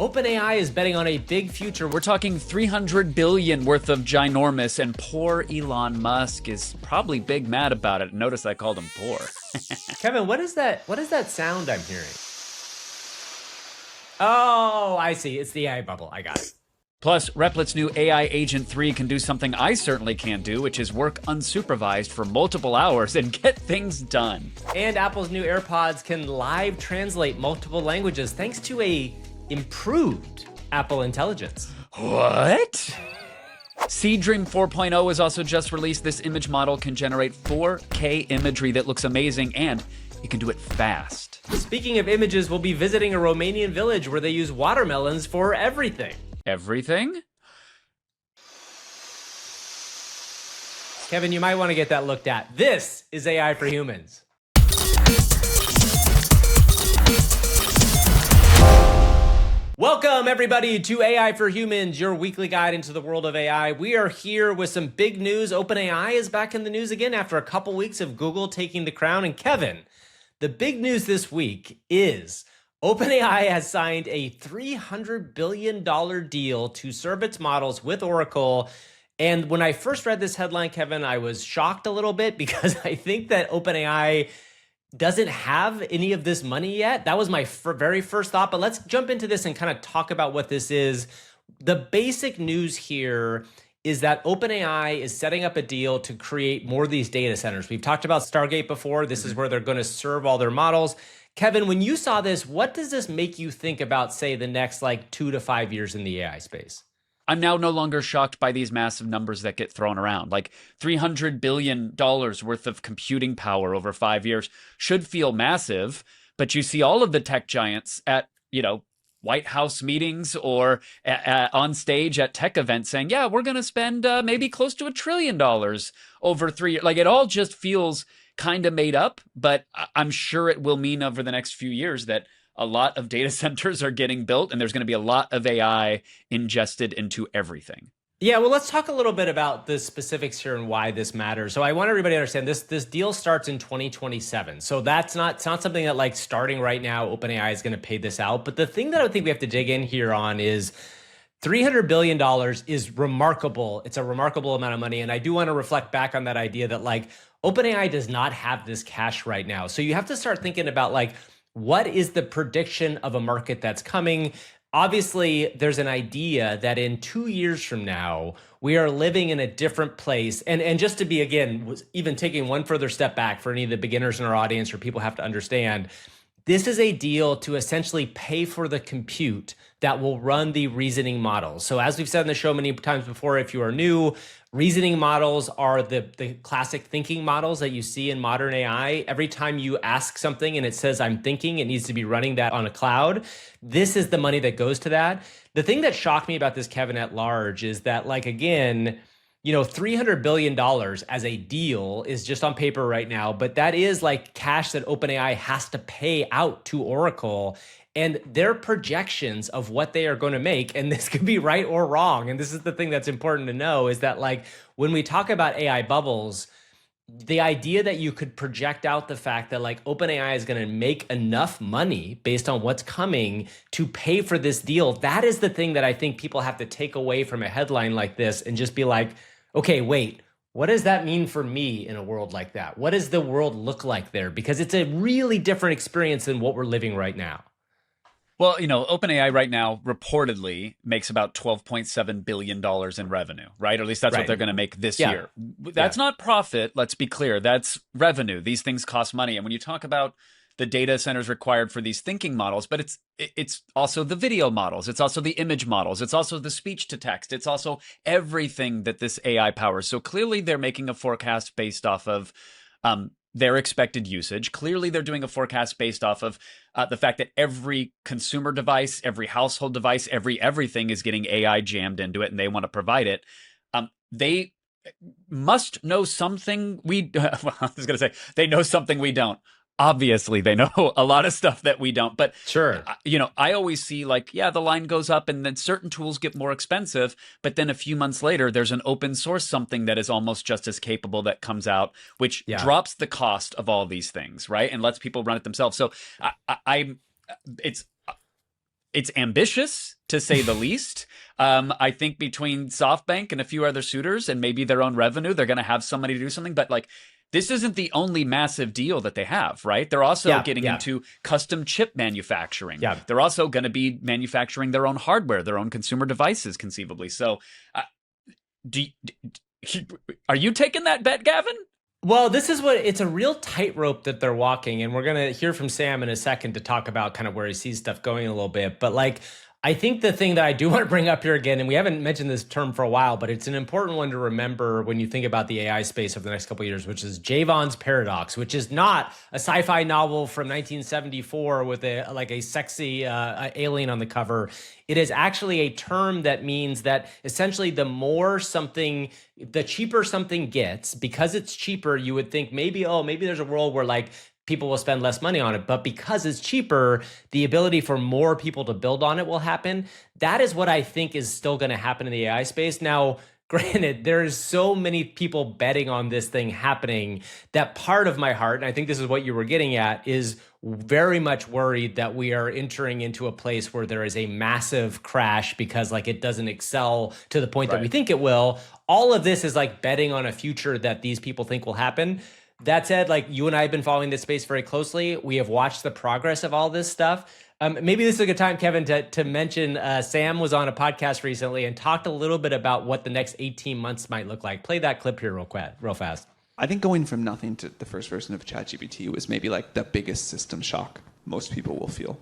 OpenAI is betting on a big future. We're talking 300 billion worth of ginormous, and poor Elon Musk is probably big mad about it. Notice I called him poor. Kevin, what is that sound I'm hearing? Oh, I see. It's the AI bubble. I got it. Plus, Replit's new AI Agent 3 can do something I certainly can't do, which is work unsupervised for multiple hours and get things done. And Apple's new AirPods can live translate multiple languages thanks to a improved Apple Intelligence. What? Seedream 4.0 has also just released. This image model can generate 4K imagery that looks amazing, and it can do it fast. Speaking of images, we'll be visiting a Romanian village where they use watermelons for everything. Everything? Kevin, you might want to get that looked at. This is AI for Humans. Welcome, everybody, to AI for Humans, your weekly guide into the world of AI. We are here with some big news. OpenAI is back in the news again after a couple weeks of Google taking the crown. And Kevin, the big news this week is OpenAI has signed a $300 billion deal to serve its models with Oracle. And when I first read this headline, Kevin, I was shocked a little bit because I think that OpenAI doesn't have any of this money yet. That was my very first thought, but let's jump into this and kind of talk about what this is. The basic news here is that OpenAI is setting up a deal to create more of these data centers. We've talked about Stargate before. This is where they're going to serve all their models. Kevin, when you saw this, what does this make you think about, say, the next 2 to 5 years in the AI space? I'm now no longer shocked by these massive numbers that get thrown around. Like $300 billion worth of computing power over 5 years should feel massive, but you see all of the tech giants at, White House meetings or on stage at tech events saying, yeah, we're going to spend maybe close to $1 trillion over 3 years. Like it all just feels kind of made up, but I'm sure it will mean over the next few years that a lot of data centers are getting built, and there's going to be a lot of AI ingested into everything. Yeah, well, let's talk a little bit about the specifics here and why this matters. So I want everybody to understand this deal starts in 2027. So it's not something that starting right now, OpenAI is going to pay this out. But the thing that I think we have to dig in here on is $300 billion is remarkable. It's a remarkable amount of money. And I do want to reflect back on that idea that OpenAI does not have this cash right now. So you have to start thinking about what is the prediction of a market that's coming? Obviously, there's an idea that in 2 years from now, we are living in a different place. And just to be, again, even taking one further step back for any of the beginners in our audience or people have to understand, this is a deal to essentially pay for the compute that will run the reasoning models. So as we've said in the show many times before, if you are new, reasoning models are the classic thinking models that you see in modern AI. Every time you ask something and it says, I'm thinking, it needs to be running that on a cloud. This is the money that goes to that. The thing that shocked me about this, Kevin, at large is that, again, $300 billion as a deal is just on paper right now, but that is cash that OpenAI has to pay out to Oracle. And their projections of what they are going to make, and this could be right or wrong, and this is the thing that's important to know, is that when we talk about AI bubbles, the idea that you could project out the fact that OpenAI is going to make enough money based on what's coming to pay for this deal, that is the thing that I think people have to take away from a headline like this and just be okay, wait, what does that mean for me in a world like that? What does the world look like there? Because it's a really different experience than what we're living right now. Well, OpenAI right now reportedly makes about $12.7 billion in revenue, right? Or at least that's what they're going to make this year. That's not profit. Let's be clear. That's revenue. These things cost money. And when you talk about the data centers required for these thinking models, but it's also the video models. It's also the image models. It's also the speech to text. It's also everything that this AI powers. So clearly they're making a forecast based off of their expected usage. Clearly, they're doing a forecast based off of the fact that every consumer device, every household device, everything is getting AI jammed into it, and they want to provide it. They must know something well, I was going to say, they know something we don't. Obviously, they know a lot of stuff that we don't. But, sure, I always see the line goes up and then certain tools get more expensive. But then a few months later, there's an open source something that is almost just as capable that comes out, which drops the cost of all these things, right? And lets people run it themselves. So It's ambitious, to say the least. I think between SoftBank and a few other suitors and maybe their own revenue, they're going to have some money to do something. But like, this isn't the only massive deal that they have, right? They're also getting into custom chip manufacturing. Yeah. They're also going to be manufacturing their own hardware, their own consumer devices, conceivably. So, are you taking that bet, Gavin? Well, it's a real tightrope that they're walking, and we're going to hear from Sam in a second to talk about kind of where he sees stuff going a little bit. But like, I think the thing that I do want to bring up here again, and we haven't mentioned this term for a while, but it's an important one to remember when you think about the AI space over the next couple of years, which is Javon's paradox, which is not a sci-fi novel from 1974 with a sexy alien on the cover. It is actually a term that means that essentially the cheaper something gets, because it's cheaper, you would think maybe there's a world where like people will spend less money on it, but because it's cheaper, the ability for more people to build on it will happen. That is what I think is still going to happen in the AI space. Now, granted, there's so many people betting on this thing happening that part of my heart, and I think this is what you were getting at, is very much worried that we are entering into a place where there is a massive crash because like it doesn't excel to the point that we think it will. All of this is like betting on a future that these people think will happen. That said, like you and I have been following this space very closely. We have watched the progress of all this stuff. Maybe this is a good time, Kevin, to mention Sam was on a podcast recently and talked a little bit about what the next 18 months might look like. Play that clip here real fast. I think going from nothing to the first version of ChatGPT was maybe like the biggest system shock most people will feel.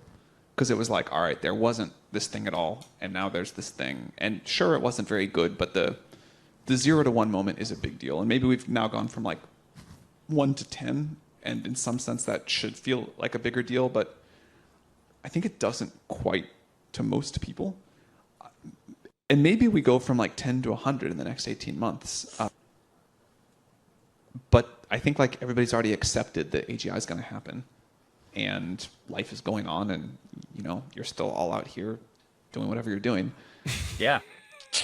Because it was like, all right, there wasn't this thing at all, and now there's this thing. And sure, it wasn't very good, but the 0 to 1 moment is a big deal. And maybe we've now gone from like 1 to 10, and in some sense that should feel like a bigger deal, but I think it doesn't quite to most people. And maybe we go from like 10 to 100 in the next 18 months. But I think like everybody's already accepted that AGI is going to happen, and life is going on, and you know, you're still all out here doing whatever you're doing. Yeah.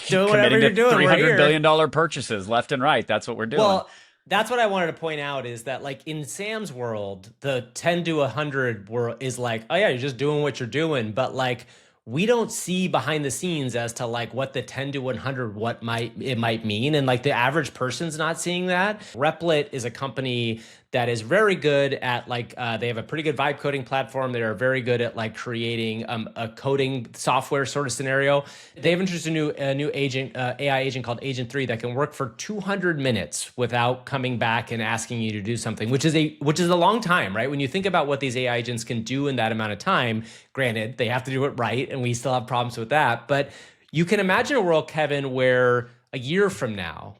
Doing whatever you're doing. $300 billion purchases left and right. That's what we're doing. Well, that's what I wanted to point out is that like in Sam's world, the 10 to 100 world is like, oh yeah, you're just doing what you're doing. But like, we don't see behind the scenes as to like what the 10 to 100, what it might mean. And like the average person's not seeing that. Replit is a company that is very good at like, they have a pretty good vibe coding platform. They are very good at like creating a coding software sort of scenario. They've introduced a new agent, AI agent called Agent 3 that can work for 200 minutes without coming back and asking you to do something, which is a long time, right? When you think about what these AI agents can do in that amount of time, granted, they have to do it right, and we still have problems with that. But you can imagine a world, Kevin, where a year from now,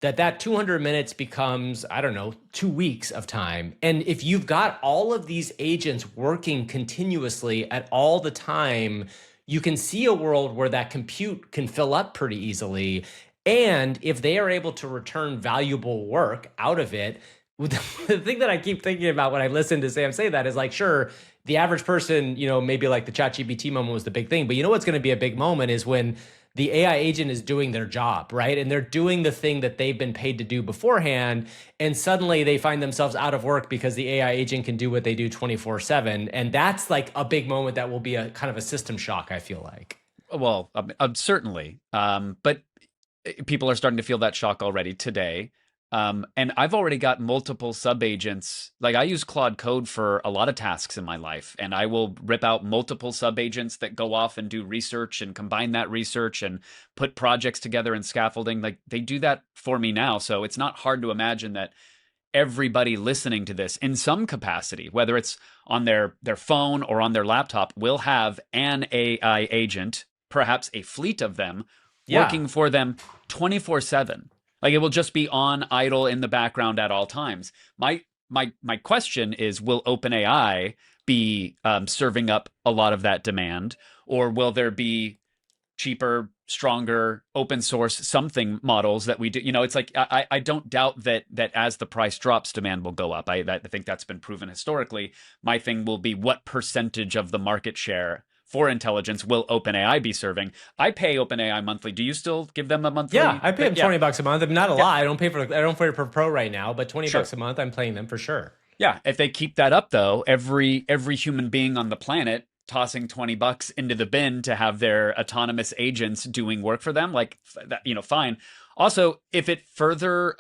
that 200 minutes becomes, I don't know, 2 weeks of time. And if you've got all of these agents working continuously at all the time, you can see a world where that compute can fill up pretty easily. And if they are able to return valuable work out of it, the thing that I keep thinking about when I listen to Sam say that is like, sure, the average person, you know, maybe like the ChatGPT moment was the big thing, but you know what's going to be a big moment is when the AI agent is doing their job, right? And they're doing the thing that they've been paid to do beforehand, and suddenly they find themselves out of work because the AI agent can do what they do 24/7. And that's like a big moment that will be a kind of a system shock, I feel like. Well, certainly. But people are starting to feel that shock already today. And I've already got multiple sub-agents. Like I use Claude Code for a lot of tasks in my life, and I will rip out multiple sub-agents that go off and do research and combine that research and put projects together and scaffolding. Like they do that for me now. So it's not hard to imagine that everybody listening to this in some capacity, whether it's on their phone or on their laptop, will have an AI agent, perhaps a fleet of them, working for them 24/7. Like it will just be on idle in the background at all times. My question is, will OpenAI be serving up a lot of that demand, or will there be cheaper, stronger, open source something models that we do? You know, it's like I don't doubt that as the price drops, demand will go up. I think that's been proven historically. My thing will be what percentage of the market share for intelligence will OpenAI be serving? I pay OpenAI monthly. Do you still give them a monthly? Yeah, I pay them $20 a month. Not a lot. I don't pay for it per pro right now, but $20 a month, I'm paying them for sure. Yeah, if they keep that up though, every human being on the planet tossing $20 into the bin to have their autonomous agents doing work for them, like that, fine. Also, if it further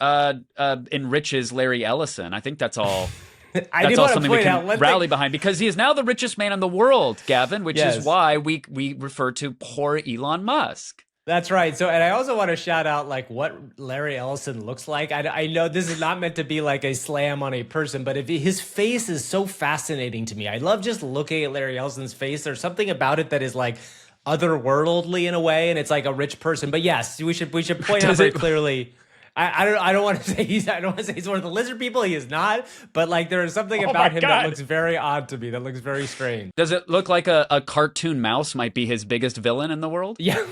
enriches Larry Ellison, I think that's all. That's all something we can rally behind, because he is now the richest man in the world, Gavin, which is why we refer to poor Elon Musk. That's right. So, and I also want to shout out like what Larry Ellison looks like. I know this is not meant to be like a slam on a person, but his face is so fascinating to me. I love just looking at Larry Ellison's face. There's something about it that is like otherworldly in a way, and it's like a rich person. But yes, we should point out very clearly. I don't want to say he's one of the lizard people. He is not. But like there is something about him that looks very odd to me. That looks very strange. Does it look like a cartoon mouse might be his biggest villain in the world? Yeah.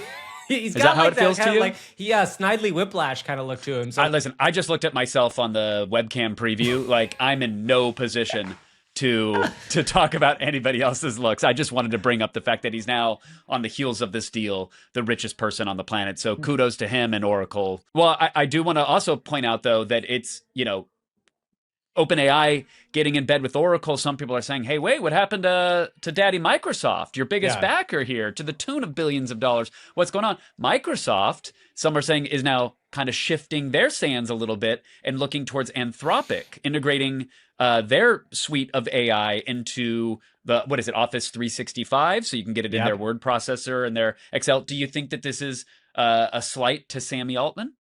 Is that how it feels to you? Like, Snidely Whiplash kind of look to him. So listen, I just looked at myself on the webcam preview. Like I'm in no position to talk about anybody else's looks. I just wanted to bring up the fact that he's now, on the heels of this deal, the richest person on the planet. So kudos to him and Oracle. Well, I do want to also point out, though, that it's, OpenAI getting in bed with Oracle. Some people are saying, hey, wait, what happened to Daddy Microsoft, your biggest backer here, to the tune of billions of dollars? What's going on? Microsoft, some are saying, is now kind of shifting their sands a little bit and looking towards Anthropic, integrating their suite of AI into Office 365, so you can get it in their word processor and their Excel. Do you think that this is a slight to Sammy Altman?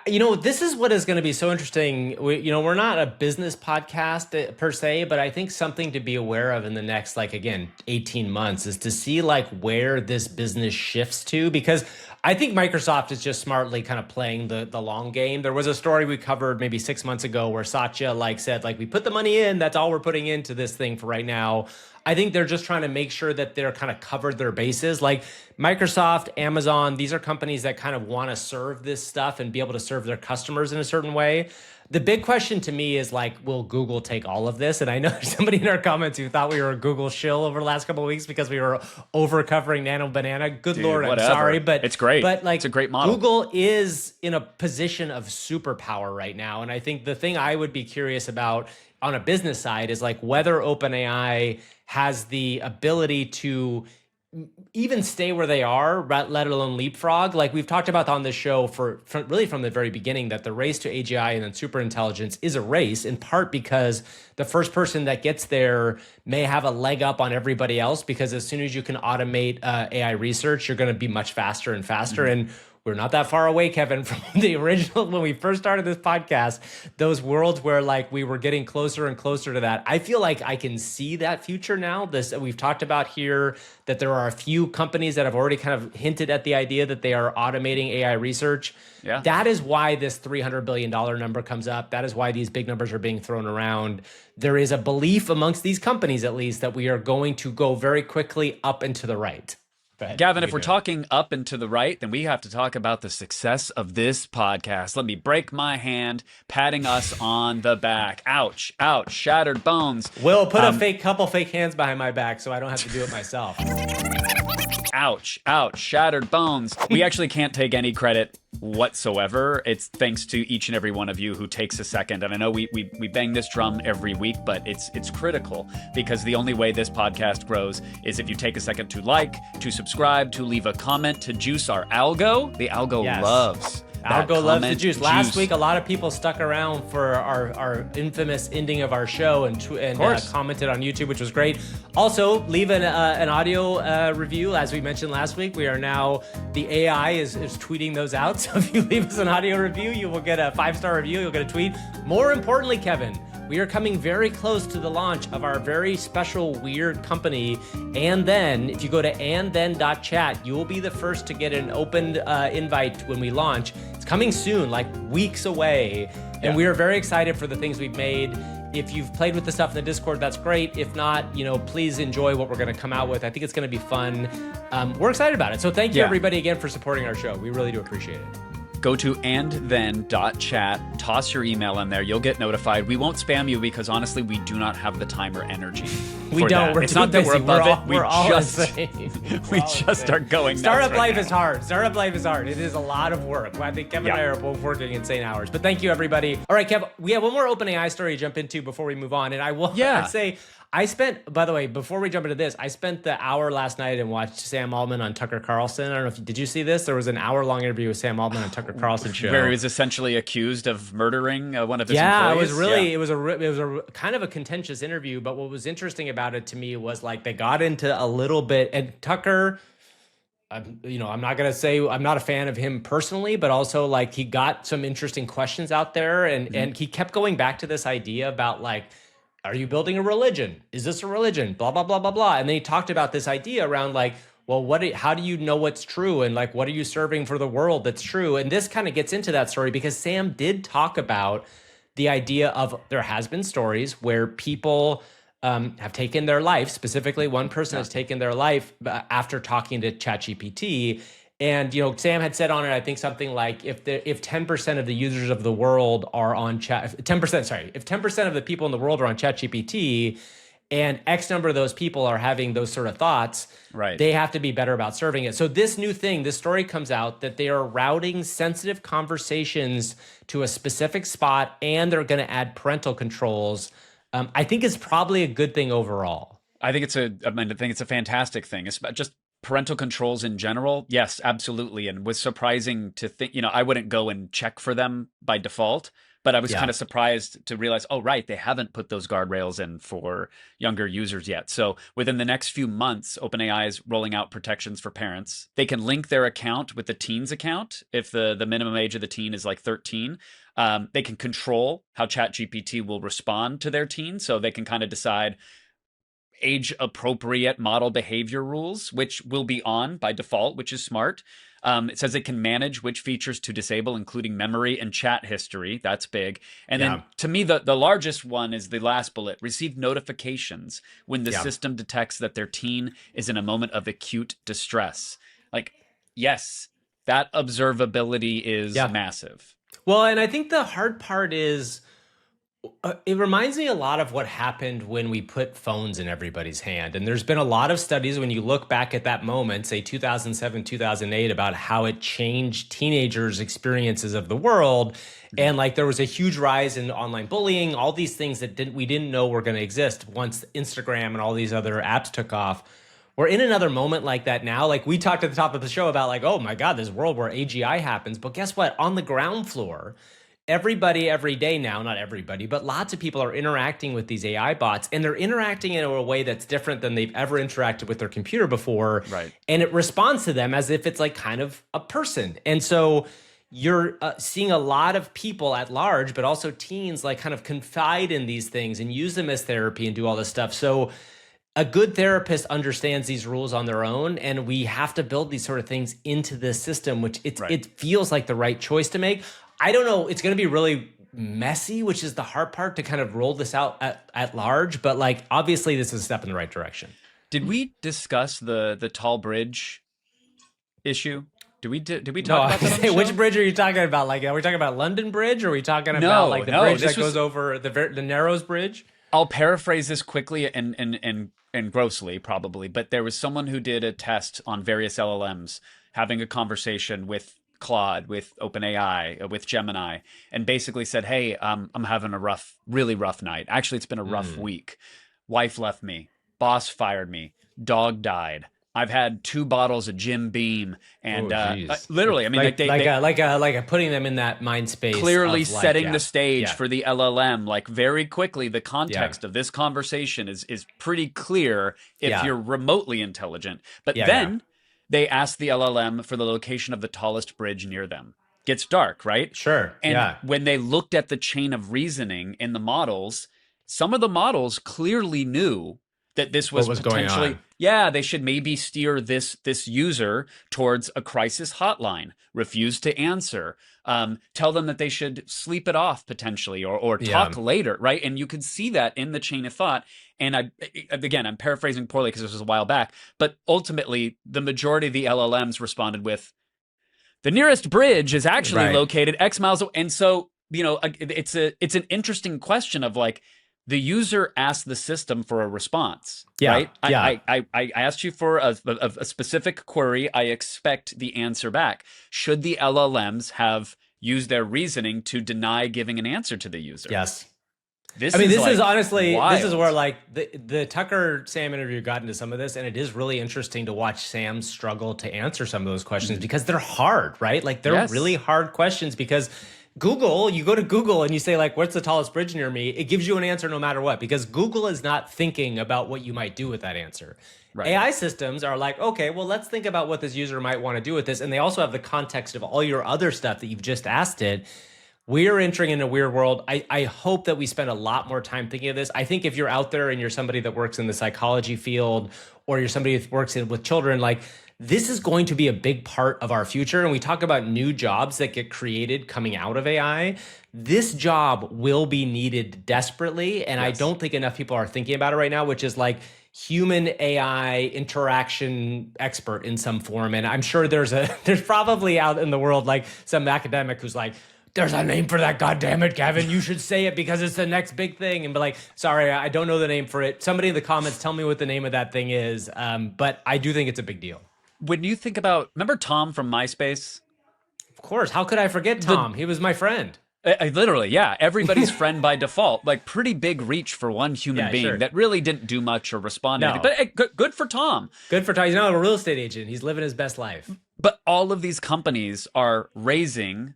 This is what is going to be so interesting. We're not a business podcast per se, but I think something to be aware of in the next, 18 months is to see where this business shifts to, because I think Microsoft is just smartly kind of playing the long game. There was a story we covered maybe 6 months ago where Satya said, we put the money in, that's all we're putting into this thing for right now. I think they're just trying to make sure that they're kind of covered their bases. Like Microsoft, Amazon, these are companies that kind of want to serve this stuff and be able to serve their customers in a certain way. The big question to me is will Google take all of this? And I know there's somebody in our comments who thought we were a Google shill over the last couple of weeks because we were over covering Nano Banana. Good Lord, whatever. I'm sorry, but it's great. But it's a great model. Google is in a position of superpower right now. And I think the thing I would be curious about on a business side is whether OpenAI has the ability to even stay where they are, let alone leapfrog. We've talked about on this show really from the very beginning, that the race to AGI and then superintelligence is a race, in part because the first person that gets there may have a leg up on everybody else, because as soon as you can automate AI research, you're going to be much faster and faster. Mm-hmm. And we're not that far away, Kevin, from the original, when we first started this podcast, those worlds where we were getting closer and closer to that. I feel like I can see that future now. We've talked about here that there are a few companies that have already kind of hinted at the idea that they are automating AI research. Yeah. That is why this $300 billion number comes up. That is why these big numbers are being thrown around. There is a belief amongst these companies, at least, that we are going to go very quickly up and to the right. Gavin, if we're talking up and to the right, then we have to talk about the success of this podcast. Let me break my hand, patting us on the back. Ouch, ouch, shattered bones. Will, put a couple fake hands behind my back so I don't have to do it myself. Ouch, ouch, shattered bones. We actually can't take any credit whatsoever. It's thanks to each and every one of you who takes a second. And I know we bang this drum every week, but it's critical, because the only way this podcast grows is if you take a second to to subscribe, to leave a comment, to juice our algo. The algo loves Algo loves the juice. Last week, a lot of people stuck around for our infamous ending of our show and commented on YouTube, which was great. Also, leave an audio review. As we mentioned last week, we are now, the AI is tweeting those out. So if you leave us an audio review, you will get a 5-star review. You'll get a tweet. More importantly, Kevin, we are coming very close to the launch of our very special, weird company. And then, if you go to andthen.chat, you will be the first to get an open invite when we launch. It's coming soon, weeks away. And we are very excited for the things we've made. If you've played with the stuff in the Discord, that's great. If not, please enjoy what we're going to come out with. I think it's going to be fun. We're excited about it. So thank you, everybody, again, for supporting our show. We really do appreciate it. Go to andthen.chat, toss your email in there. You'll get notified. We won't spam you because, honestly, we do not have the time or energy. We don't. It's not that we're above it. We just start going. Startup life is hard. Startup life is hard. It is a lot of work. I think Kevin and I are both working insane hours. But thank you, everybody. All right, Kev, we have one more OpenAI story to jump into before we move on. And I will I'd say, I spent, by the way, before we jump into this, I spent the hour last night and watched Sam Altman on Tucker Carlson. I don't know if did you see this? There was an hour-long interview with Sam Altman on Tucker Carlson show where he was essentially accused of murdering one of his employees. It was really, it was a kind of a contentious interview. But what was interesting about it to me was like they got into a little bit, and Tucker, I'm not gonna say I'm not a fan of him personally, but also like he got some interesting questions out there, and he kept going back to this idea about like, are you building a religion? Is this a religion? Blah, blah, blah, blah, blah. And then he talked about this idea around like, well, how do you know what's true? And like, what are you serving for the world that's true? And this kind of gets into that story because Sam did talk about the idea of there has been stories where people have taken their life. Specifically, one person has taken their life after talking to ChatGPT. And, Sam had said on it, I think something like if 10% of the users of the world are on if 10% of the people in the world are on ChatGPT and X number of those people are having those sort of thoughts, right, they have to be better about serving it. So this story comes out that they are routing sensitive conversations to a specific spot and they're going to add parental controls. I think it's probably a good thing overall. I think it's a fantastic thing. It's just parental controls in general, yes, absolutely. And was surprising to think, I wouldn't go and check for them by default, but I was kind of surprised to realize, oh, right, they haven't put those guardrails in for younger users yet. So within the next few months, OpenAI is rolling out protections for parents. They can link their account with the teen's account if the minimum age of the teen is like 13. They can control how ChatGPT will respond to their teen. So they can kind of decide age-appropriate model behavior rules, which will be on by default, which is smart. It says it can manage which features to disable, including memory and chat history. That's big. And then to me, the largest one is the last bullet. Receive notifications when the system detects that their teen is in a moment of acute distress. Like, yes, that observability is massive. Well, and I think the hard part is it reminds me a lot of what happened when we put phones in everybody's hand. And there's been a lot of studies when you look back at that moment, say 2007, 2008, about how it changed teenagers' experiences of the world. And like there was a huge rise in online bullying, all these things that we didn't know were going to exist once Instagram and all these other apps took off. We're in another moment like that now. Like we talked at the top of the show about like, oh my God, this world where AGI happens. But guess what? On the ground floor, everybody every day now, not everybody, but lots of people are interacting with these AI bots, and they're interacting in a way that's different than they've ever interacted with their computer before. Right. And it responds to them as if it's like kind of a person. And so you're seeing a lot of people at large, but also teens like kind of confide in these things and use them as therapy and do all this stuff. So a good therapist understands these rules on their own, and we have to build these sort of things into the system, which it feels like the right choice to make. I don't know. It's going to be really messy, which is the hard part to kind of roll this out at large. But like, obviously, this is a step in the right direction. Did we discuss the tall bridge issue? Did we talk about that on the show? Which bridge are you talking about? Like, are we talking about London Bridge? Or are we talking about like the bridge that goes over the Narrows Bridge? I'll paraphrase this quickly and grossly, probably. But there was someone who did a test on various LLMs having a conversation with Claude, with OpenAI, with Gemini, and basically said, hey, I'm having a really rough night. Actually, it's been a rough week. Wife left me. Boss fired me. Dog died. I've had 2 bottles of Jim Beam, and literally, I mean, like putting them in that mind space, clearly setting the stage for the LLM. Like very quickly, the context of this conversation is pretty clear if you're remotely intelligent. But then they ask the LLM for the location of the tallest bridge near them. Gets dark, right? Sure. And when they looked at the chain of reasoning in the models, some of the models clearly knew that this was potentially, they should maybe steer this user towards a crisis hotline, refuse to answer, tell them that they should sleep it off potentially or talk later, right? And you could see that in the chain of thought. And I'm paraphrasing poorly because this was a while back, but ultimately the majority of the LLMs responded with, the nearest bridge is actually located X miles away. And so, it's an interesting question of like, the user asked the system for a response, right? I asked you for a specific query. I expect the answer back. Should the LLMs have used their reasoning to deny giving an answer to the user? Yes. This I mean, is this like is honestly, wild. this is where like the Tucker Sam interview got into some of this, and it is really interesting to watch Sam struggle to answer some of those questions because they're hard, right? Like they're really hard questions because Google, you go to Google and you say like, what's the tallest bridge near me? It gives you an answer no matter what, because Google is not thinking about what you might do with that answer. Right. AI systems are like, okay, well, let's think about what this user might want to do with this. And they also have the context of all your other stuff that you've just asked it. We're entering in a weird world. I hope that we spend a lot more time thinking of this. I think if you're out there and you're somebody that works in the psychology field, or you're somebody that works with children, like this is going to be a big part of our future. And we talk about new jobs that get created coming out of AI. This job will be needed desperately. And I don't think enough people are thinking about it right now, which is like human AI interaction expert in some form. And I'm sure there's probably out in the world like some academic who's like, there's a name for that, goddammit, Gavin. You should say it because it's the next big thing. And be like, sorry, I don't know the name for it. Somebody in the comments tell me what the name of that thing is. But I do think it's a big deal. When you think about, remember Tom from MySpace? Of course. How could I forget Tom? He was my friend. I literally, yeah. Everybody's friend by default. Like pretty big reach for one human being that really didn't do much or respond to anything. But hey, good for Tom. Good for Tom. He's not a real estate agent. He's living his best life. But all of these companies are raising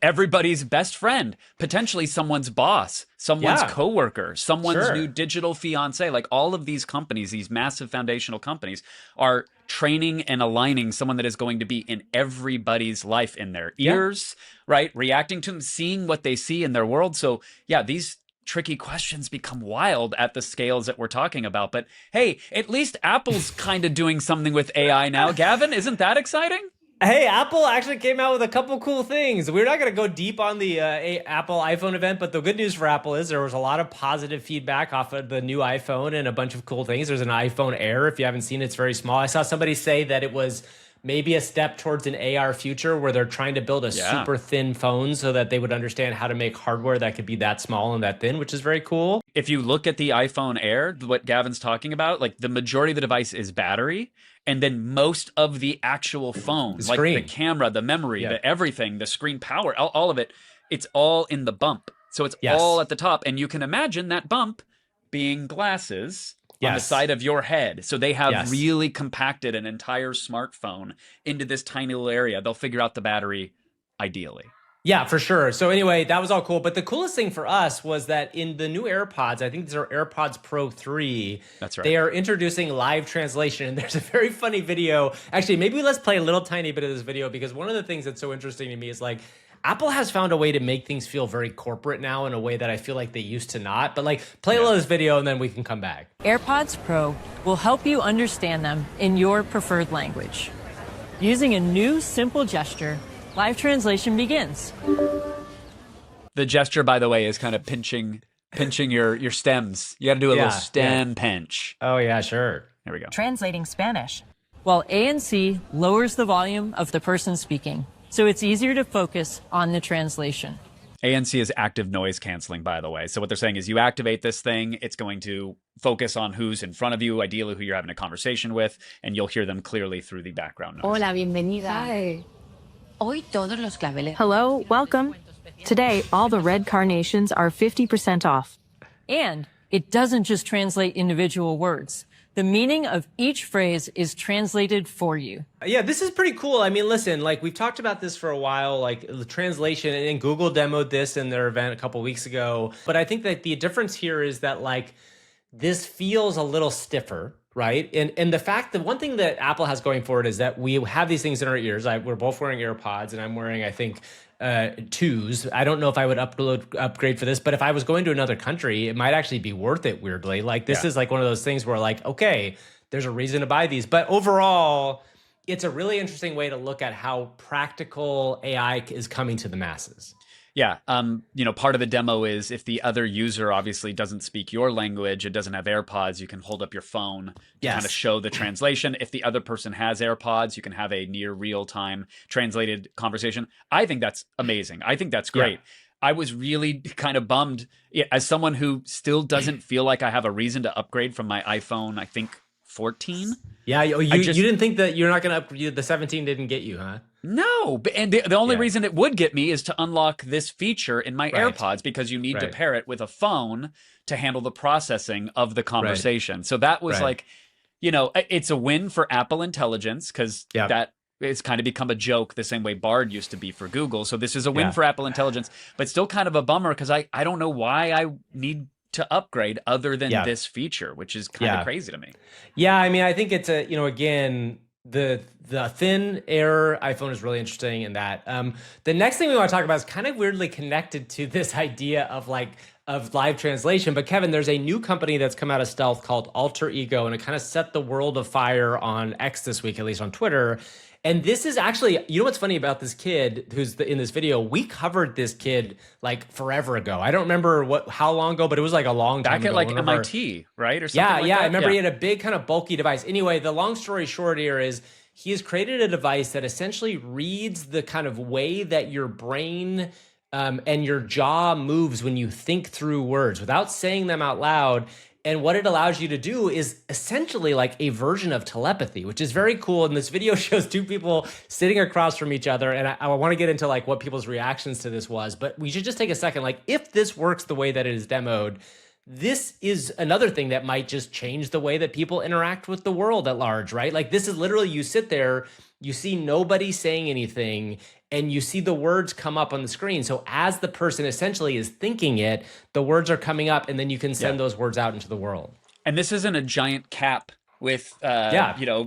everybody's best friend, potentially someone's boss, someone's coworker, someone's new digital fiance. Like all of these companies, these massive foundational companies, are training and aligning someone that is going to be in everybody's life, in their ears, right? Reacting to them, seeing what they see in their world. So yeah, these tricky questions become wild at the scales that we're talking about. But hey, at least Apple's kind of doing something with AI now. Gavin, isn't that exciting? Hey, Apple actually came out with a couple cool things. We're not going to go deep on the Apple iPhone event, but the good news for Apple is there was a lot of positive feedback off of the new iPhone and a bunch of cool things. There's an iPhone Air. If you haven't seen it, it's very small. I saw somebody say that it was maybe a step towards an AR future where they're trying to build a super thin phone so that they would understand how to make hardware that could be that small and that thin, which is very cool. If you look at the iPhone Air, what Gavin's talking about, like the majority of the device is battery. And then most of the actual phone, like the camera, the memory, the everything, the screen power, all of it, it's all in the bump. So it's all at the top. And you can imagine that bump being glasses on the side of your head. So they have really compacted an entire smartphone into this tiny little area. They'll figure out the battery ideally. Yeah, for sure. So anyway, that was all cool. But the coolest thing for us was that in the new AirPods, I think these are AirPods Pro 3. That's right. They are introducing live translation. And there's a very funny video. Actually, maybe let's play a little tiny bit of this video, because one of the things that's so interesting to me is like, Apple has found a way to make things feel very corporate now in a way that I feel like they used to not. But like, play a little of this video and then we can come back. AirPods Pro will help you understand them in your preferred language. Using a new simple gesture, live translation begins. The gesture, by the way, is kind of pinching your stems. You got to do a little stem pinch. Oh, yeah, sure. Here we go. Translating Spanish. While ANC lowers the volume of the person speaking, so it's easier to focus on the translation. ANC is active noise canceling, by the way. So what they're saying is you activate this thing, it's going to focus on who's in front of you, ideally who you're having a conversation with, and you'll hear them clearly through the background noise. Hola, bienvenida. Hi. Hoy todos los claveles. Hello, welcome. Today, all the red carnations are 50% off. And it doesn't just translate individual words. The meaning of each phrase is translated for you. Yeah, this is pretty cool. I mean, listen, like we've talked about this for a while, like the translation, and Google demoed this in their event a couple weeks ago. But I think that the difference here is that like this feels a little stiffer, right? And the fact that one thing that Apple has going for it is that we have these things in our ears. We're both wearing AirPods, and I'm wearing, I think, 2s. I don't know if I would upgrade for this, but if I was going to another country, it might actually be worth it, weirdly. Like this is like one of those things where like, okay, there's a reason to buy these. But overall, it's a really interesting way to look at how practical AI is coming to the masses. Yeah, part of the demo is if the other user obviously doesn't speak your language, it doesn't have AirPods, you can hold up your phone to kind of show the translation. If the other person has AirPods, you can have a near real-time translated conversation. I think that's amazing. I think that's great. I was really kind of bummed as someone who still doesn't feel like I have a reason to upgrade from my iPhone, I think 14. Yeah, you didn't think that you're not going to upgrade, the 17 didn't get you, huh? No, and the only reason it would get me is to unlock this feature in my AirPods, because you need to pair it with a phone to handle the processing of the conversation. So that was like, you know, it's a win for Apple Intelligence, because that it's kind of become a joke the same way Bard used to be for Google. So this is a win for Apple Intelligence, but still kind of a bummer, because I don't know why I need to upgrade other than this feature, which is kind of crazy to me. Yeah, I mean, I think it's a, you know, again, the thin air iPhone is really interesting in that. The next thing we want to talk about is kind of weirdly connected to this idea of live translation. But Kevin, there's a new company that's come out of stealth called AlterEgo, and it kind of set the world afire on X this week, at least on Twitter. And this is actually, you know what's funny about this kid who's in this video? We covered this kid like forever ago. I don't remember how long ago, but it was like a long time ago. Back at like MIT, right? Or something like that? I remember he had a big kind of bulky device. Anyway, the long story short here is he has created a device that essentially reads the kind of way that your brain and your jaw moves when you think through words without saying them out loud. And what it allows you to do is essentially like a version of telepathy, which is very cool. And this video shows two people sitting across from each other. And I want to get into like what people's reactions to this was, but we should just take a second. Like, if this works the way that it is demoed, this is another thing that might just change the way that people interact with the world at large, right? Like, this is literally, you sit there, you see nobody saying anything, and you see the words come up on the screen. So as the person essentially is thinking it, the words are coming up, and then you can send those words out into the world. And this isn't a giant cap with, you know,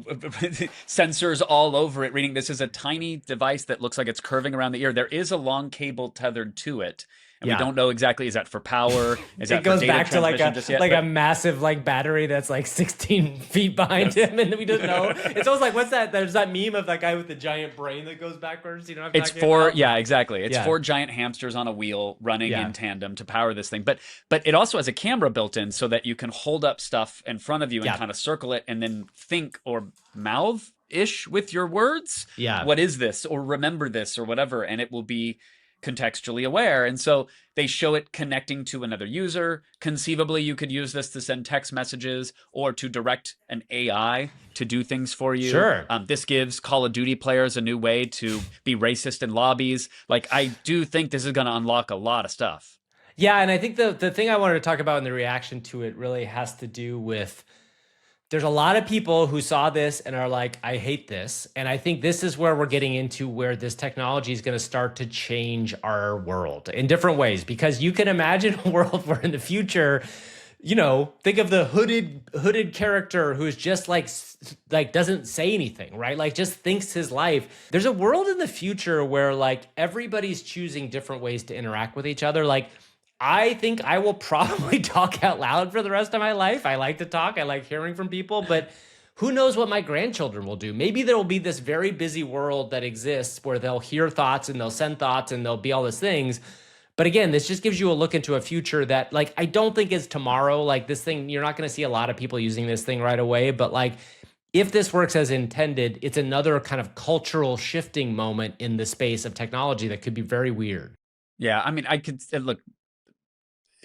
sensors all over it reading. This is a tiny device that looks like it's curving around the ear. There is a long cable tethered to it. And we don't know exactly, is that for power? Is that it goes for data back to like a massive like battery that's like 16 feet behind him, and we don't know. It's almost like, what's that? There's that meme of that guy with the giant brain that goes backwards. You know what I'm talking about? Exactly. It's 4 giant hamsters on a wheel running in tandem to power this thing. But it also has a camera built in so that you can hold up stuff in front of you and kind of circle it and then think or mouth-ish with your words. Yeah. What is this? Or remember this or whatever. And it will be contextually aware. And so they show it connecting to another user. Conceivably, you could use this to send text messages or to direct an AI to do things for you. Sure. This gives Call of Duty players a new way to be racist in lobbies. Like, I do think this is going to unlock a lot of stuff. Yeah, and I think the thing I wanted to talk about in the reaction to it really has to do with, there's a lot of people who saw this and are like, I hate this. And I think this is where we're getting into where this technology is going to start to change our world in different ways. Because you can imagine a world where in the future, you know, think of the hooded character who's just like doesn't say anything, right? Like, just thinks his life. There's a world in the future where like everybody's choosing different ways to interact with each other. Like, I think I will probably talk out loud for the rest of my life. I like to talk. I like hearing from people, but who knows what my grandchildren will do? Maybe there will be this very busy world that exists where they'll hear thoughts and they'll send thoughts and there'll be all these things. But again, this just gives you a look into a future that, like, I don't think is tomorrow. Like, this thing, you're not going to see a lot of people using this thing right away. But like, if this works as intended, it's another kind of cultural shifting moment in the space of technology that could be very weird. Yeah, I mean, I could look.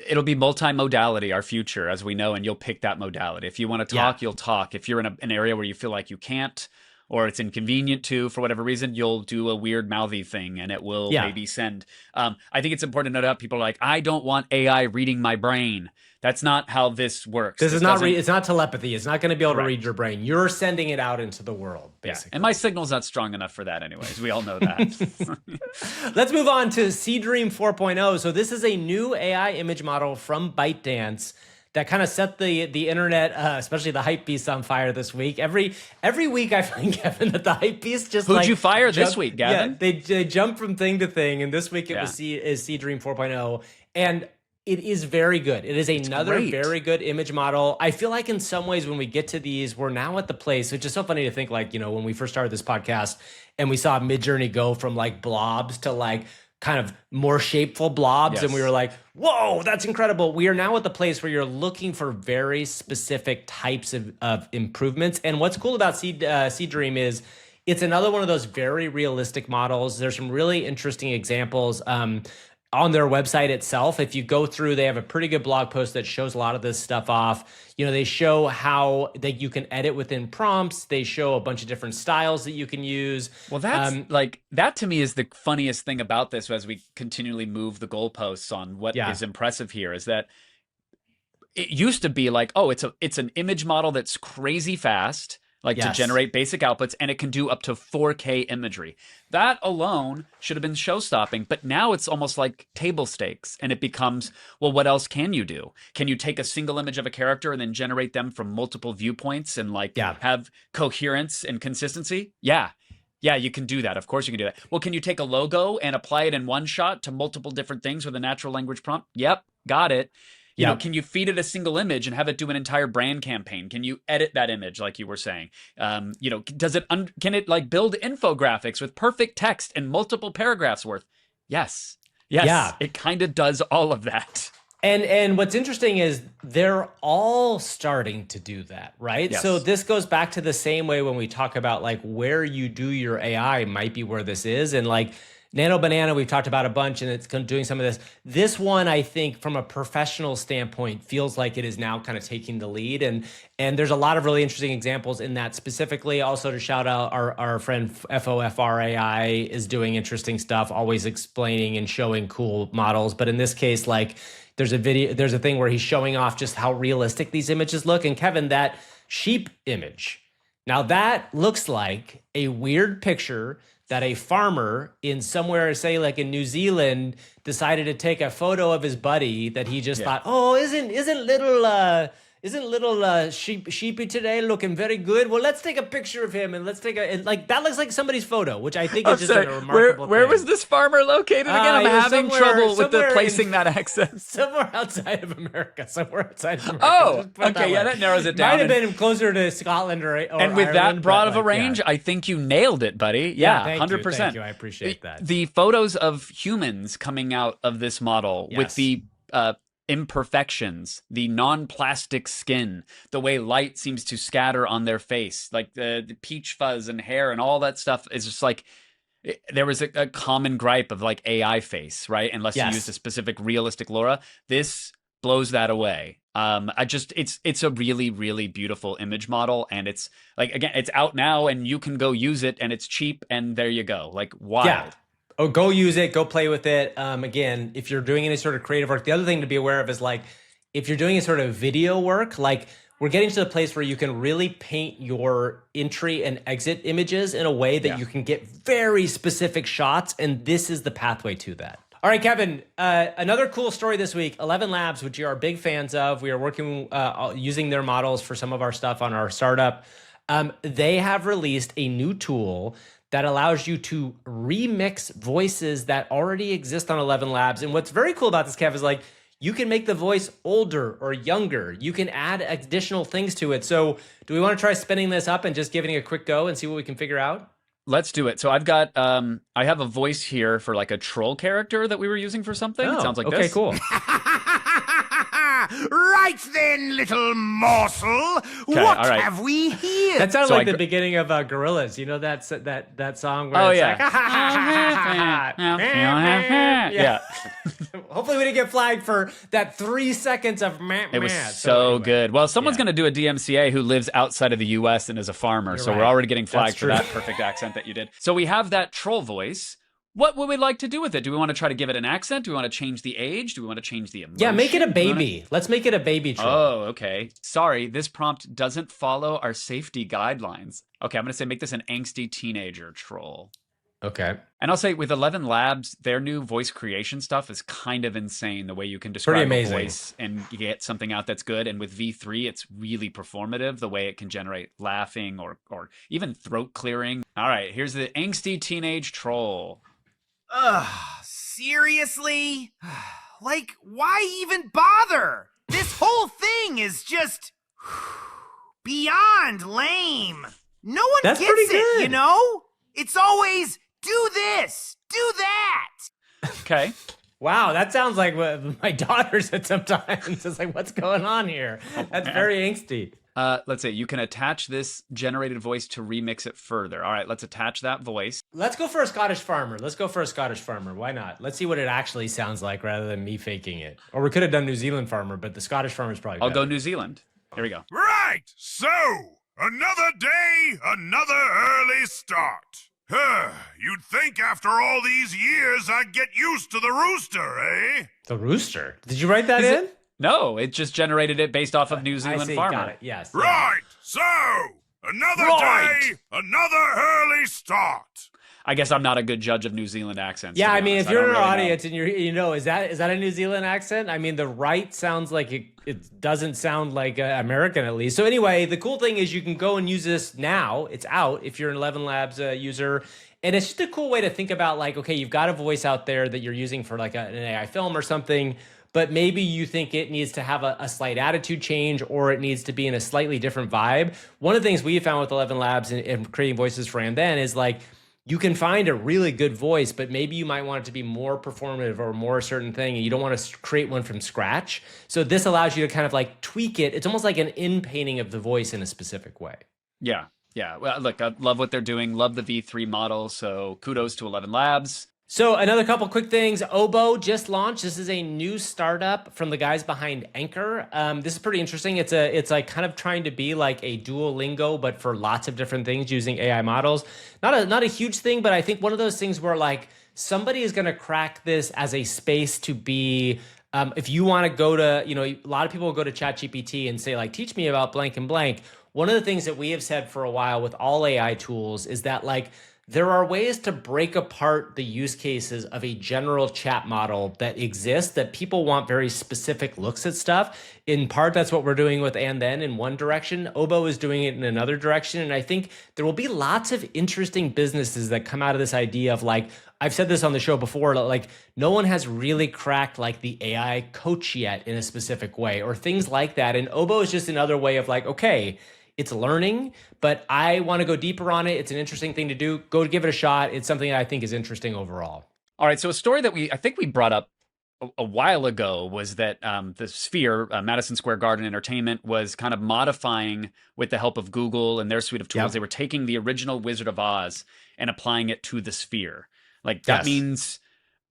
It'll be multimodality, our future, as we know, and you'll pick that modality. If you want to talk, you'll talk. If you're in an area where you feel like you can't, or it's inconvenient to, for whatever reason, you'll do a weird mouthy thing, and it will maybe send. I think it's important to note out, people are like, I don't want AI reading my brain. That's not how this works. This is not it's not telepathy. It's not going to be able to read your brain. You're sending it out into the world, basically. And my signal's not strong enough for that anyways. We all know that. Let's move on to Seedream 4.0. So this is a new AI image model from ByteDance that kind of set the internet, especially the hype beast, on fire this week. Every week I find, Kevin, that the hype beast just Who'd you fire this week, Gavin? Yeah, they jump from thing to thing, and this week it was Seedream 4.0, and it is very good. It is another very good image model. I feel like in some ways when we get to these, we're now at the place, which is so funny to think, like, you know, when we first started this podcast and we saw Midjourney go from like blobs to like kind of more shapeful blobs. And we were like, whoa, that's incredible. We are now at the place where you're looking for very specific types of improvements. And what's cool about Seedream is it's another one of those very realistic models. There's some really interesting examples. on their website itself. If you go through, they have a pretty good blog post that shows a lot of this stuff off. You know, they show how that you can edit within prompts. They show a bunch of different styles that you can use. Well, that's that to me is the funniest thing about this as we continually move the goalposts on what is impressive here is that it used to be like, oh, it's an image model that's crazy fast, like to generate basic outputs, and it can do up to 4K imagery. That alone should have been show-stopping, but now it's almost like table stakes, and it becomes, well, what else can you do? Can you take a single image of a character and then generate them from multiple viewpoints and have coherence and consistency? Yeah, you can do that. Of course you can do that. Well, can you take a logo and apply it in one shot to multiple different things with a natural language prompt? Yep, got it. You know, can you feed it a single image and have it do an entire brand campaign? Can you edit that image like you were saying? You know, can it like build infographics with perfect text and multiple paragraphs worth? Yes. Yeah. It kind of does all of that. And what's interesting is they're all starting to do that, right? Yes. So this goes back to the same way when we talk about like where you do your AI might be where this is. And like Nano Banana, we've talked about a bunch, and it's doing some of this. This one, I think, from a professional standpoint, feels like it is now kind of taking the lead. And there's a lot of really interesting examples in that specifically. Also, to shout out our friend FOFRAI is doing interesting stuff, always explaining and showing cool models. But in this case, like there's a thing where he's showing off just how realistic these images look. And Kevin, that sheep image, now that looks like a weird picture that a farmer in somewhere, say like in New Zealand, decided to take a photo of his buddy that he just thought, oh, isn't little sheepy today looking very good? Well, let's take a picture of him and let's take and like that looks like somebody's photo, which I think is just a remarkable where thing. was this farmer located again? I'm having trouble with placing that accent. Somewhere outside of America. Oh, okay, that narrows it down. Might have been closer to Scotland or and with Ireland, that broad of a range, I think you nailed it, buddy. Yeah, 100%. Thank you. I appreciate that. The photos of humans coming out of this model with the imperfections, the non-plastic skin, the way light seems to scatter on their face, like the peach fuzz and hair and all that stuff is just like, there was a common gripe of like AI face, right? Unless you used a specific realistic LoRa. This blows that away. It's a really, really beautiful image model, and it's like, again, it's out now and you can go use it and it's cheap and there you go. Like, wild. Yeah. Oh, go use it. Go play with it. Again, if you're doing any sort of creative work, the other thing to be aware of is like, if you're doing a sort of video work, like we're getting to the place where you can really paint your entry and exit images in a way that you can get very specific shots. And this is the pathway to that. All right, Kevin, another cool story this week, 11 Labs, which you are big fans of. We are working, using their models for some of our stuff on our startup. They have released a new tool that allows you to remix voices that already exist on 11 Labs. And what's very cool about this, Kev, is like you can make the voice older or younger. You can add additional things to it. So do we want to try spinning this up and just giving it a quick go and see what we can figure out? Let's do it. So I've got, I have a voice here for like a troll character that we were using for something. It sounds like this. Okay, cool. Right then, little morsel. What have we here? That sounds like the beginning of Gorillaz. You know that song where it's like, yeah. Hopefully we didn't get flagged for that 3 seconds of It was so good. Well, someone's going to do a DMCA who lives outside of the U.S. and is a farmer. We're already getting flagged for that perfect accent that you did. So we have that troll voice. What would we like to do with it? Do we want to try to give it an accent? Do we want to change the age? Do we want to change the emotion? Yeah, make it a baby. Let's make it a baby troll. Oh, okay. Sorry, this prompt doesn't follow our safety guidelines. Okay, I'm going to say make this an angsty teenager troll. Okay. And I'll say with 11 Labs, their new voice creation stuff is kind of insane. The way you can describe a voice and you get something out that's good. And with V3, it's really performative. The way it can generate laughing or even throat clearing. All right, here's the angsty teenage troll. Ugh, seriously? Like, why even bother? This whole thing is just beyond lame. No one gets it, you know? It's always, do this, do that. Okay. Wow, that sounds like what my daughter said sometimes. It's like, what's going on here? That's very angsty. Let's say you can attach this generated voice to remix it further. All right, let's attach that voice. Let's go for a Scottish farmer. Why not? Let's see what it actually sounds like rather than me faking it. Or we could have done New Zealand farmer, but the Scottish farmer is probably I'll better. go New Zealand. Here we go. Right, so, another day, another early start. You'd think after all these years I'd get used to the rooster, eh? The rooster? Did you write that in? No, it just generated it based off of New Zealand I see, farmer. got it, yes. Right, so, another day, another early start. I guess I'm not a good judge of New Zealand accents. Yeah, to be I mean, honest. if you're in I our don't really know. audience and is that a New Zealand accent? I mean, the right sounds like it doesn't sound like American at least. So anyway, the cool thing is you can go and use this now. It's out if you're an 11 Labs user. And it's just a cool way to think about like, okay, you've got a voice out there that you're using for like an AI film or something, but maybe you think it needs to have a slight attitude change or it needs to be in a slightly different vibe. One of the things we found with 11 Labs and creating voices for And Then is like, you can find a really good voice, but maybe you might want it to be more performative or more a certain thing, and you don't want to create one from scratch. So this allows you to kind of like tweak it. It's almost like an in-painting of the voice in a specific way. Yeah. Well, look, I love what they're doing. Love the V3 model. So kudos to 11 Labs. So another couple quick things. Oboe just launched. This is a new startup from the guys behind Anchor. This is pretty interesting. It's like kind of trying to be like a Duolingo, but for lots of different things using AI models. Not a huge thing, but I think one of those things where like somebody is going to crack this as a space to be. If you want to go to, a lot of people will go to ChatGPT and say like, teach me about blank and blank. One of the things that we have said for a while with all AI tools is that like, there are ways to break apart the use cases of a general chat model that exists that people want very specific looks at stuff. In part, that's what we're doing with And Then in one direction. Oboe is doing it in another direction. And I think there will be lots of interesting businesses that come out of this idea of like, I've said this on the show before, like no one has really cracked like the AI coach yet in a specific way or things like that. And Oboe is just another way of like, okay, it's learning, but I want to go deeper on it. It's an interesting thing to do. Go give it a shot. It's something that I think is interesting overall. All right. So a story that I think we brought up a while ago was that the Sphere, Madison Square Garden Entertainment, was kind of modifying with the help of Google and their suite of tools. Yep. They were taking the original Wizard of Oz and applying it to the Sphere. Like that means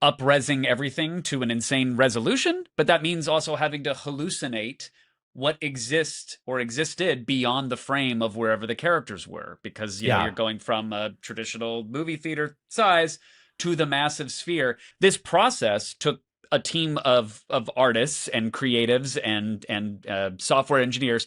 up-resing everything to an insane resolution, but that means also having to hallucinate what exists or existed beyond the frame of wherever the characters were, because you're going from a traditional movie theater size to the massive Sphere. This process took a team of artists and creatives and software engineers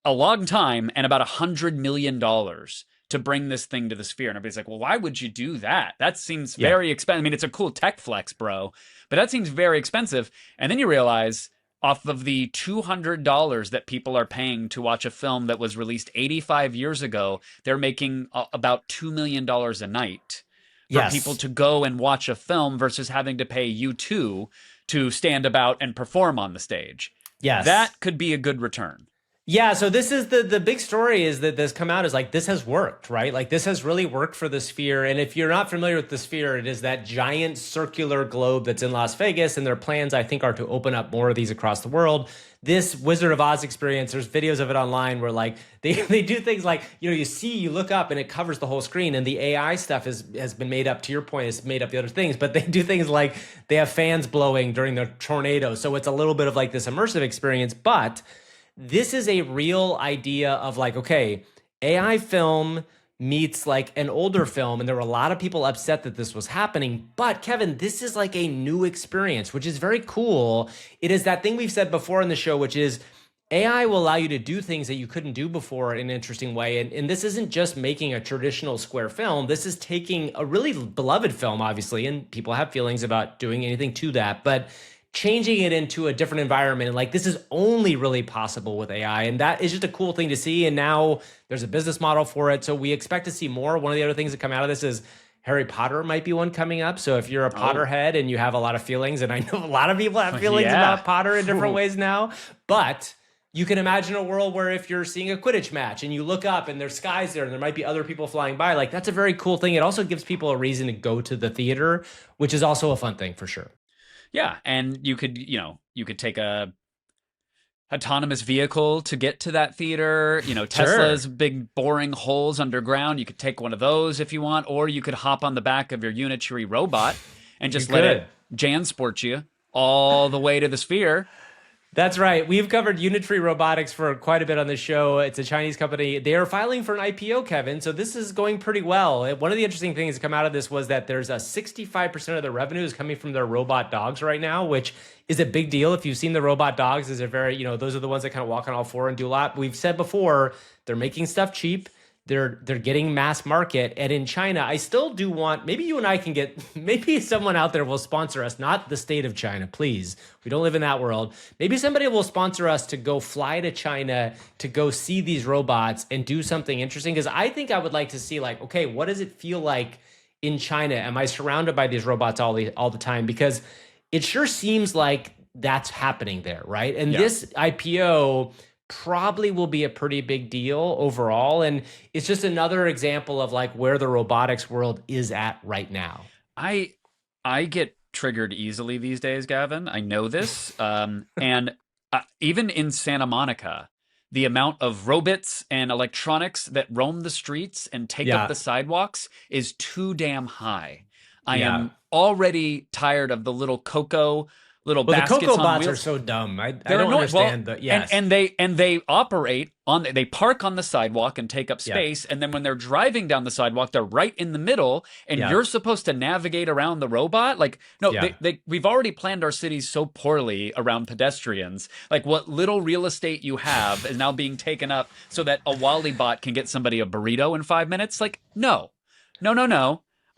a long time and about $100 million to bring this thing to the Sphere. And everybody's like, well, why would you do that? That seems very expensive. I mean, it's a cool tech flex, bro, but that seems very expensive. And then you realize, off of the $200 that people are paying to watch a film that was released 85 years ago, they're making about $2 million a night for people to go and watch a film versus having to pay U2 to stand about and perform on the stage. Yes. That could be a good return. Yeah, so this is the big story is that this come out is like, this has worked, right? Like this has really worked for the Sphere. And if you're not familiar with the Sphere, it is that giant circular globe that's in Las Vegas. And their plans, I think, are to open up more of these across the world. This Wizard of Oz experience, there's videos of it online where like they do things like, you look up and it covers the whole screen, and the AI stuff has been made up, to your point, has made up the other things, but they do things like they have fans blowing during the tornado. So it's a little bit of like this immersive experience, but this is a real idea of like, okay, AI film meets like an older film, and there were a lot of people upset that this was happening. But Kevin, this is like a new experience, which is very cool. It is that thing we've said before in the show, which is AI will allow you to do things that you couldn't do before in an interesting way. And this isn't just making a traditional square film. This is taking a really beloved film, obviously, and people have feelings about doing anything to that, but changing it into a different environment. And like, this is only really possible with AI. And that is just a cool thing to see. And now there's a business model for it. So we expect to see more. One of the other things that come out of this is Harry Potter might be one coming up. So if you're a Potterhead and you have a lot of feelings, and I know a lot of people have feelings about Potter in different ways now, but you can imagine a world where if you're seeing a Quidditch match and you look up and there's skies there and there might be other people flying by, like that's a very cool thing. It also gives people a reason to go to the theater, which is also a fun thing for sure. Yeah, and you could take autonomous vehicle to get to that theater. You know, Tesla's big boring holes underground. You could take one of those if you want, or you could hop on the back of your Unitree robot and just let it jansport you all the way to the sphere. That's right. We've covered Unitree Robotics for quite a bit on the show. It's a Chinese company. They are filing for an IPO, Kevin, so this is going pretty well. One of the interesting things to come out of this was that there's a 65% of the revenue is coming from their robot dogs right now, which is a big deal. If you've seen the robot dogs, is a very, you know, those are the ones that kind of walk on all four and do a lot. We've said before, they're making stuff cheap. They're getting mass market. And in China, I still do want, maybe you and I can get, maybe someone out there will sponsor us, not the state of China, please. We don't live in that world. Maybe somebody will sponsor us to go fly to China to go see these robots and do something interesting. Because I think I would like to see, like, okay, what does it feel like in China? Am I surrounded by these robots all the time? Because it sure seems like that's happening there, right? And this IPO probably will be a pretty big deal overall. And it's just another example of like where the robotics world is at right now. I get triggered easily these days, Gavin. I know this. And even in Santa Monica, the amount of robots and electronics that roam the streets and take up the sidewalks is too damn high. I am already tired of the little baskets the Cocoa on bots wheels. are so dumb. I don't understand and they operate on they park on the sidewalk and take up space, and then when they're driving down the sidewalk, they're right in the middle, and you're supposed to navigate around the robot. Like, no, we've already planned our cities so poorly around pedestrians. Like, what little real estate you have is now being taken up so that a Wally bot can get somebody a burrito in 5 minutes. Like, no.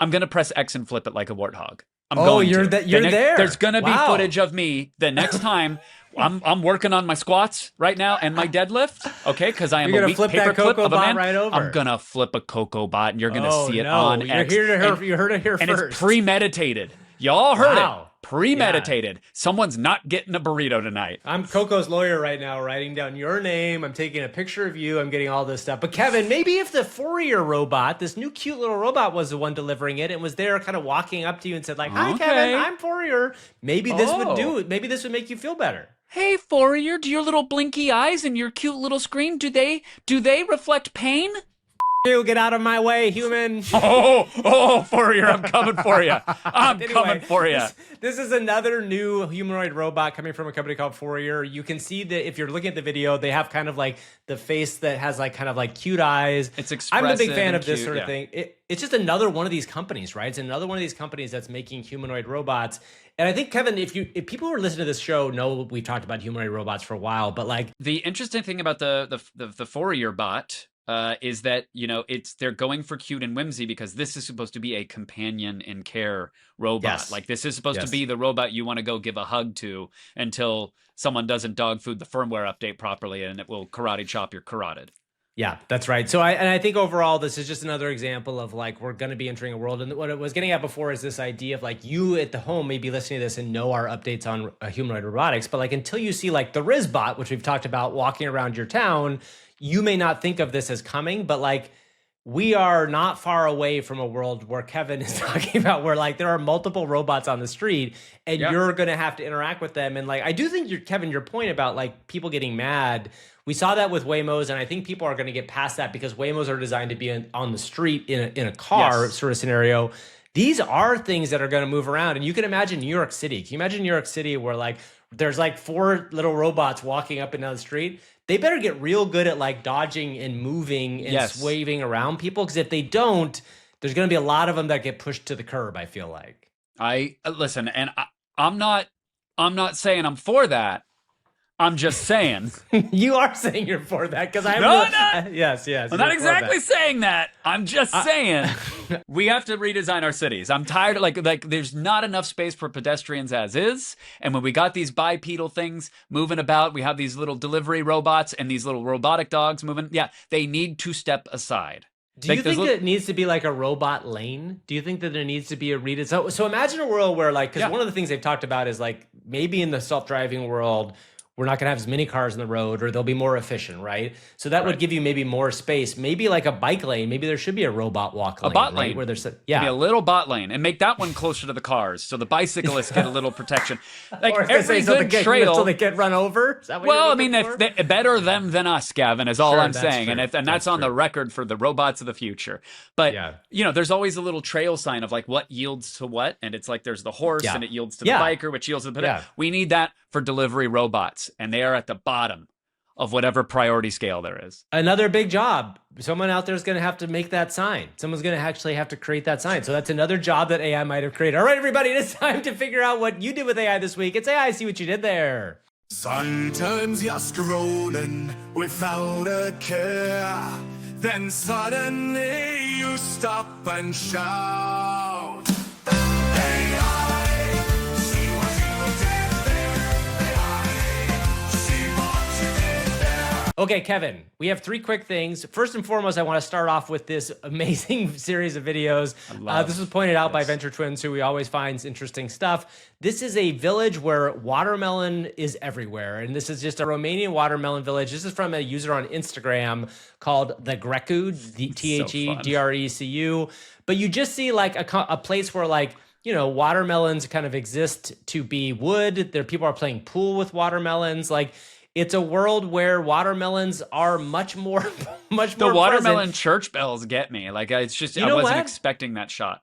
I'm gonna press X and flip it like a warthog. You're there. There's gonna be footage of me the next time. I'm working on my squats right now and my deadlift. Okay, because I am a weak paperclip of a man. Right over. I'm gonna flip a Cocoa bot, and you're gonna see it on X. You heard it here first. And it's premeditated. Y'all heard it. Premeditated. Yeah. Someone's not getting a burrito tonight. I'm Coco's lawyer right now, writing down your name. I'm taking a picture of you. I'm getting all this stuff. But Kevin, maybe if the Fourier robot, this new cute little robot, was the one delivering it and was there kind of walking up to you and said like, "Hi, Kevin, I'm Fourier." Maybe this would do it. Maybe this would make you feel better. Hey, Fourier, do your little blinky eyes and your cute little screen, do they reflect pain? You get out of my way, human. Oh, Fourier, I'm coming for you. Coming for you. This is another new humanoid robot coming from a company called Fourier. You can see that if you're looking at the video, they have kind of like the face that has like kind of like cute eyeyes. It's expressive. I'm a big fan of this sort of thing. It's just another one of these companies, right? It's another one of these companies that's making humanoid robots. And I think, Kevin, if people who are listening to this show know we've talked about humanoid robots for a while, but like the interesting thing about the Fourier bot is that, you know, they're going for cute and whimsy because this is supposed to be a companion in care robot. Yes. Like, this is supposed to be the robot you want to go give a hug to until someone doesn't dog food the firmware update properly, and it will karate chop your carotid. Yeah, that's right. So I think overall, this is just another example of like, we're going to be entering a world. And what I was getting at before is this idea of like, you at the home may be listening to this and know our updates on humanoid robotics, but like, until you see like the Rizbot, which we've talked about walking around your town, you may not think of this as coming, but like, we are not far away from a world where Kevin is talking about, where like there are multiple robots on the street and you're going to have to interact with them. And like, I do think Kevin, your point about like people getting mad, we saw that with Waymos, and I think people are going to get past that because Waymos are designed to be on the street in a car sort of scenario. These are things that are going to move around, and you can imagine New York City. Can you imagine New York City where like there's like 4 little robots walking up and down the street? They better get real good at like dodging and moving and swaving around people, because if they don't, there's going to be a lot of them that get pushed to the curb, I feel like. Listen, and I'm not saying I'm for that. I'm just saying. You are saying you're for that, because I'm yes. I'm not exactly saying that. I'm just saying we have to redesign our cities. I'm tired of like there's not enough space for pedestrians as is. And when we got these bipedal things moving about, we have these little delivery robots and these little robotic dogs moving. Yeah, they need to step aside. Do you think that it needs to be like a robot lane? Do you think that there needs to be a redesign? So imagine a world where like, because one of the things they've talked about is like maybe in the self-driving world, we're not going to have as many cars on the road, or they'll be more efficient, right? So that would give you maybe more space, maybe like a bike lane. Maybe there should be a robot walk lane. A bot right? lane. Where there's Maybe a little bot lane, and make that one closer to the cars so the bicyclists get a little protection. Like every good trail. So they get run over? Is that what Well, I mean, better them than us, Gavin, is all I'm saying. True. And that's on the record for the robots of the future. But, there's always a little trail sign of like what yields to what. And it's like there's the horse and it yields to the biker, which yields to the pedestrian. We need that for delivery robots. And they are at the bottom of whatever priority scale there is. Another big job. Someone out there is going to have to make that sign. Someone's going to actually have to create that sign. So that's another job that AI might have created. All right, everybody, it is time to figure out what you did with AI this week. It's AI, see what you did there. Sometimes you're scrolling without a care. Then suddenly you stop and shout. AI, see what you did there. AI, see what you did there. Okay, Kevin, we have 3 quick things. First and foremost, I want to start off with this amazing series of videos. This was pointed out by Venture Twins, who we always finds interesting stuff. This is a village where watermelon is everywhere. And this is just a Romanian watermelon village. This is from a user on Instagram called the Grecu, Thegrecu. But you just see like a place where like, watermelons kind of exist to be wood. People are playing pool with watermelons. Like, it's a world where watermelons are much more The watermelon church bells get me. Like, it's just, I wasn't expecting that shot.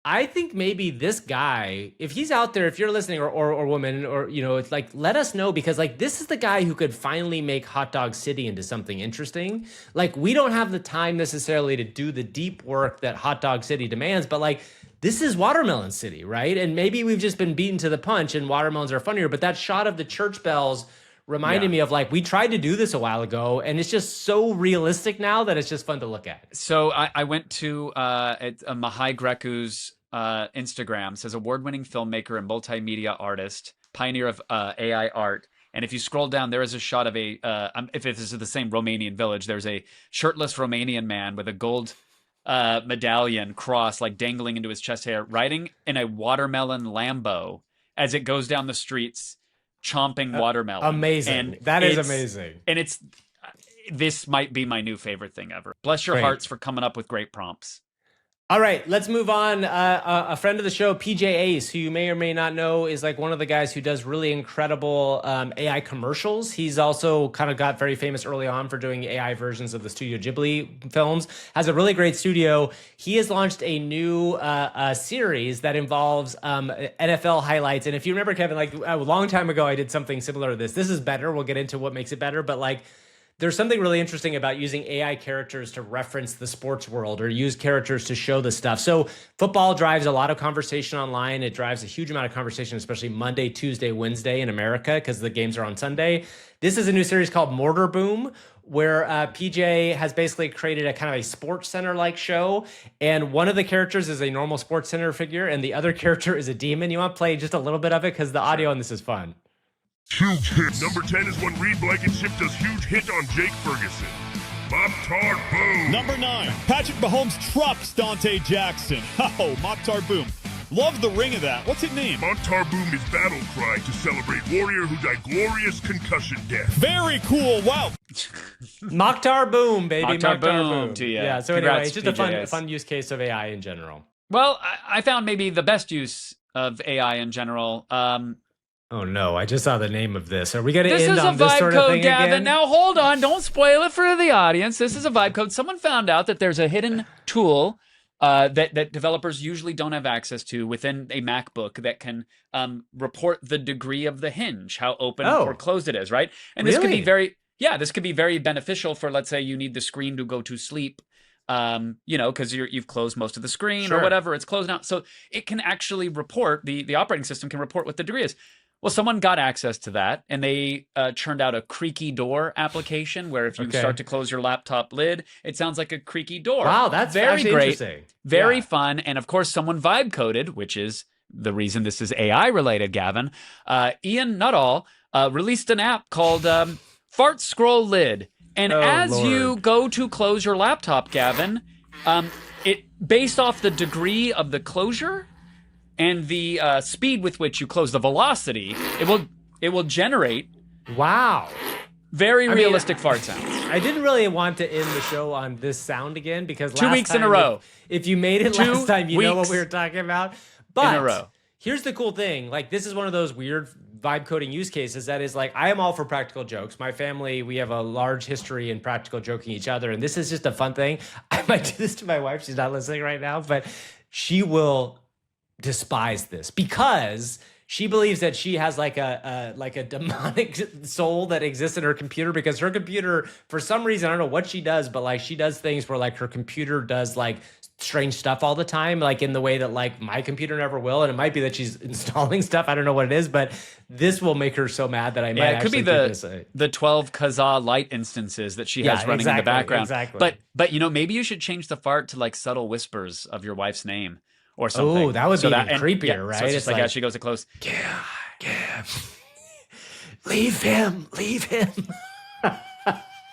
I think maybe this guy, if he's out there, if you're listening or woman, or, it's like, let us know, because like, this is the guy who could finally make Hot Dog City into something interesting. Like, we don't have the time necessarily to do the deep work that Hot Dog City demands, but like, this is Watermelon City, right? And maybe we've just been beaten to the punch and watermelons are funnier, but that shot of the church bells reminded me of like, we tried to do this a while ago, and it's just so realistic now that it's just fun to look at. So I went to Mihai Greku's Instagram. Says award-winning filmmaker and multimedia artist, pioneer of AI art. And if you scroll down, there is a shot of if this is the same Romanian village, there's a shirtless Romanian man with a gold medallion cross like dangling into his chest hair, riding in a watermelon Lambo as it goes down the streets, chomping watermelon. Amazing. And that is amazing. And this might be my new favorite thing ever. Bless your hearts for coming up with great prompts. All right, let's move on. A friend of the show, PJ Ace, who you may or may not know, is like one of the guys who does really incredible AI commercials. He's also kind of got very famous early on for doing AI versions of the Studio Ghibli films. Has a really great studio. He has launched a new series that involves NFL highlights. And if you remember, Kevin, like a long time ago, I did something similar to this. This is better. We'll get into what makes it better. But like, there's something really interesting about using AI characters to reference the sports world or use characters to show the stuff. So football drives a lot of conversation online. It drives a huge amount of conversation, especially Monday, Tuesday, Wednesday in America, because the games are on Sunday. This is a new series called Mortar Boom, where PJ has basically created a kind of a Sports Center-like show. And one of the characters is a normal Sports Center figure, and the other character is a demon. You want to play just a little bit of it, because the audio on this is fun. Huge hit. Number 10 is when Reed Blankenship does huge hit on Jake Ferguson. Mop-Tar Boom. Number 9, Patrick Mahomes trucks Dante Jackson. Oh, Mop-Tar Boom. Love the ring of that. What's it named? Mop-Tar Boom is battle cry to celebrate warrior who died glorious concussion death. Very cool. Wow. Mop-Tar Boom, baby. Mop-Tar Boom to you. Yeah, so Congrats, anyway, it's just PJs. a fun use case of AI in general. Well, I found maybe the best use of AI in general. Oh no, I just saw the name of this. Are we going to This end is a on this vibe sort of code, thing Gavin. again? Now hold on, don't spoil it for the audience. This is a vibe code. Someone found out that there's a hidden tool that developers usually don't have access to within a MacBook that can report the degree of the hinge, how open or closed it is, right? And this could be this could be very beneficial for, let's say, you need the screen to go to sleep. Because you've closed most of the screen or whatever, it's closed out. So it can actually report, the operating system can report what the degree is. Well, someone got access to that, and they churned out a creaky door application where if you start to close your laptop lid, it sounds like a creaky door. Wow, that's very great, interesting. Very fun, and of course, someone vibe coded, which is the reason this is AI related. Gavin, Ian Nuttall released an app called Fart Scroll Lid, and you go to close your laptop, Gavin, it based off the degree of the closure and the speed with which you close, the velocity, it will generate Wow. Very realistic fart sounds. I didn't really want to end the show on this sound again because 2 weeks in a row. If you made it last time, you know what we were talking about. But in a row. Here's the cool thing. Like, this is one of those weird vibe coding use cases that is like, I am all for practical jokes. My family, we have a large history in practical joking each other. And this is just a fun thing. I might do this to my wife. She's not listening right now, but she will despise this because she believes that she has like a demonic soul that exists in her computer because her computer, for some reason, I don't know what she does, but like she does things where like her computer does like strange stuff all the time, like in the way that like my computer never will. And it might be that she's installing stuff. I don't know what it is, but this will make her so mad that I might actually it could be the 12 Kazaa light instances that she has running in the background. Exactly. But you know, maybe you should change the fart to like subtle whispers of your wife's name or something. Oh, that would be even creepier, right? So it's just like as she goes to close. Yeah. Leave him.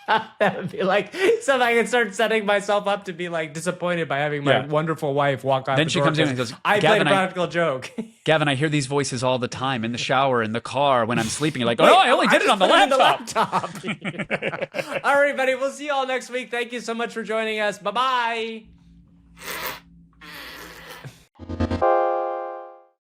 That would be like something I can start setting myself up to be like disappointed by having my wonderful wife walk on. Then she comes in and goes, I played a practical joke. Gavin, I hear these voices all the time in the shower, in the car, when I'm sleeping. You're like, oh, I only did it on the laptop. All right, everybody. We'll see you all next week. Thank you so much for joining us. Bye-bye.